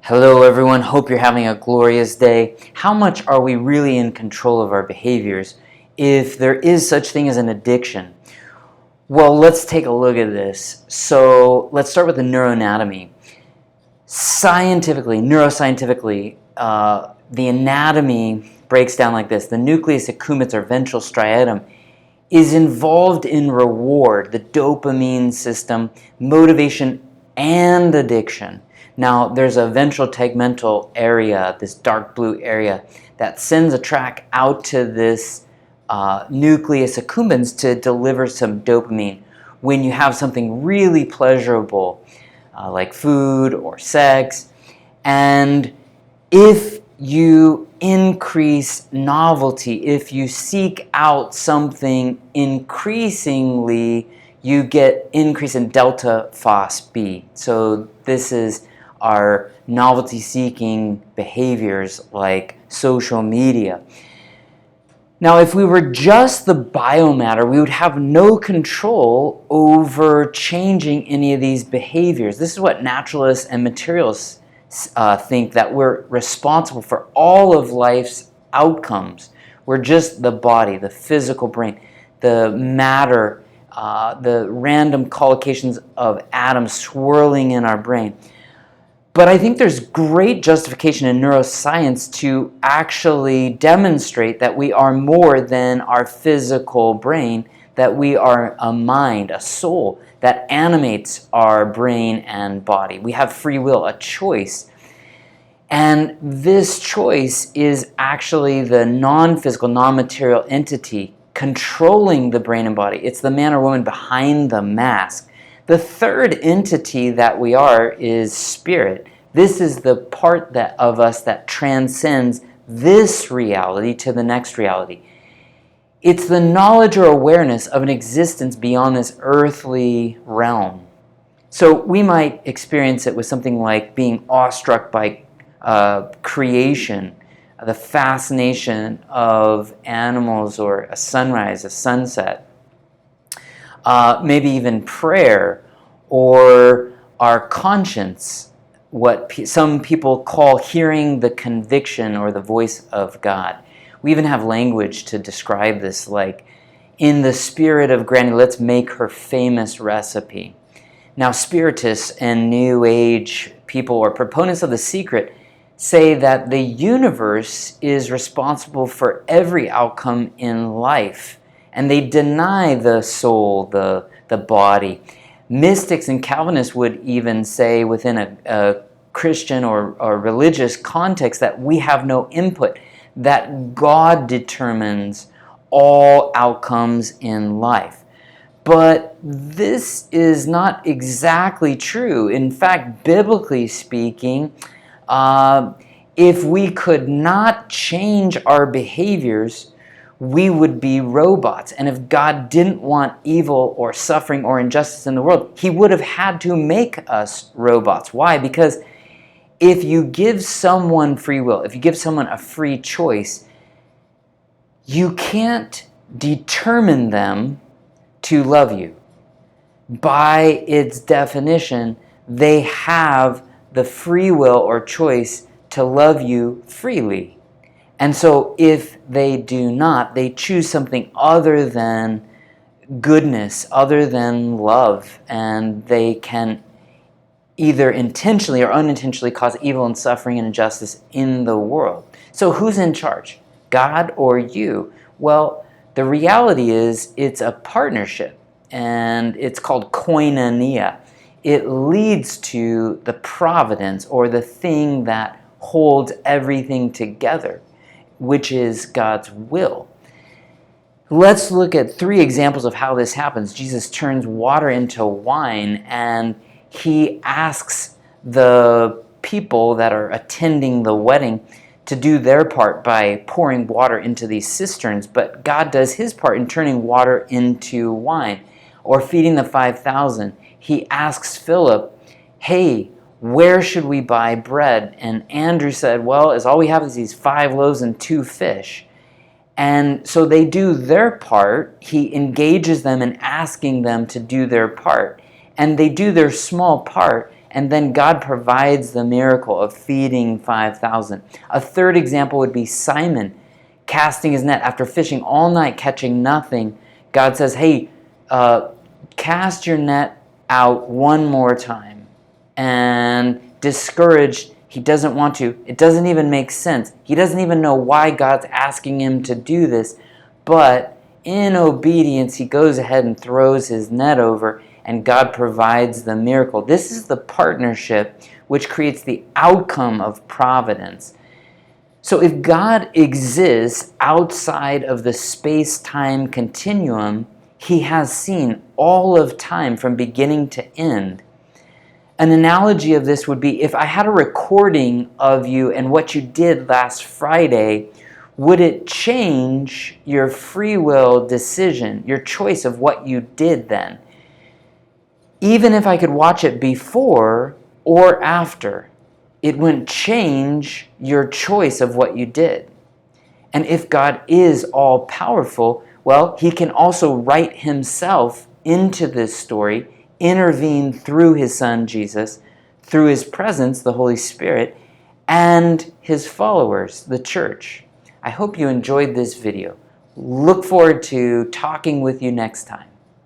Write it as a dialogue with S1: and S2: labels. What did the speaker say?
S1: Hello everyone, hope you're having a glorious day. How much are we really in control of our behaviors if there is such thing as an addiction? Well, let's take a look at this. So let's start with the neuroanatomy. Neuroscientifically, the anatomy breaks down like this. The nucleus accumbens or ventral striatum is involved in reward, the dopamine system, motivation, and addiction. Now, there's a ventral tegmental area, this dark blue area, that sends a track out to this nucleus accumbens to deliver some dopamine when you have something really pleasurable, like food or sex. And if you increase novelty, if you seek out something increasingly, you get increase in delta phos B. So this is our novelty-seeking behaviors like social media. Now, if we were just the biomatter, we would have no control over changing any of these behaviors. This is what naturalists and materialists think, that we're responsible for all of life's outcomes. We're just the body, the physical brain, the matter, the random collocations of atoms swirling in our brain. But I think there's great justification in neuroscience to actually demonstrate that we are more than our physical brain, that we are a mind, a soul that animates our brain and body. We have free will, a choice. And this choice is actually the non-physical, non-material entity controlling the brain and body. It's the man or woman behind the mask. The third entity that we are is spirit. This is the part of us that transcends this reality to the next reality. It's the knowledge or awareness of an existence beyond this earthly realm. So we might experience it with something like being awestruck by creation, the fascination of animals, or a sunrise, a sunset. Maybe even prayer, or our conscience, what some people call hearing the conviction or the voice of God. We even have language to describe this, like, in the spirit of Granny, let's make her famous recipe. Now, spiritists and New Age people, or proponents of the secret, say that the universe is responsible for every outcome in life. And they deny the soul, the body. Mystics and Calvinists would even say within a Christian or religious context that we have no input, that God determines all outcomes in life. But this is not exactly true. In fact, biblically speaking, if we could not change our behaviors, we would be robots. And if God didn't want evil or suffering or injustice in the world, He would have had to make us robots. Why? Because if you give someone free will, if you give someone a free choice, you can't determine them to love you. By its definition, they have the free will or choice to love you freely. And so if they do not, they choose something other than goodness, other than love, and they can either intentionally or unintentionally cause evil and suffering and injustice in the world. So who's in charge? God or you? Well, the reality is it's a partnership, and it's called koinonia. It leads to the providence, or the thing that holds everything together, which is God's will. Let's look at 3 examples of how this happens. Jesus turns water into wine, and He asks the people that are attending the wedding to do their part by pouring water into these cisterns, but God does His part in turning water into wine. Or feeding the 5,000, He asks Philip, hey, where should we buy bread? And Andrew said, well, all we have is these 5 loaves and 2 fish. And so they do their part. He engages them in asking them to do their part. And they do their small part, and then God provides the miracle of feeding 5,000. A third example would be Simon casting his net after fishing all night, catching nothing. God says, hey, cast your net out one more time. And discouraged, he doesn't want to. It doesn't even make sense. He doesn't even know why God's asking him to do this. But in obedience, he goes ahead and throws his net over, and God provides the miracle. This is the partnership which creates the outcome of providence. So if God exists outside of the space-time continuum, he has seen all of time from beginning to end. An analogy of this would be if I had a recording of you and what you did last Friday, would it change your free will decision, your choice of what you did then? Even if I could watch it before or after, it wouldn't change your choice of what you did. And if God is all-powerful, well, he can also write himself into this story, intervene through his Son, Jesus, through his presence, the Holy Spirit, and his followers, the church. I hope you enjoyed this video. Look forward to talking with you next time.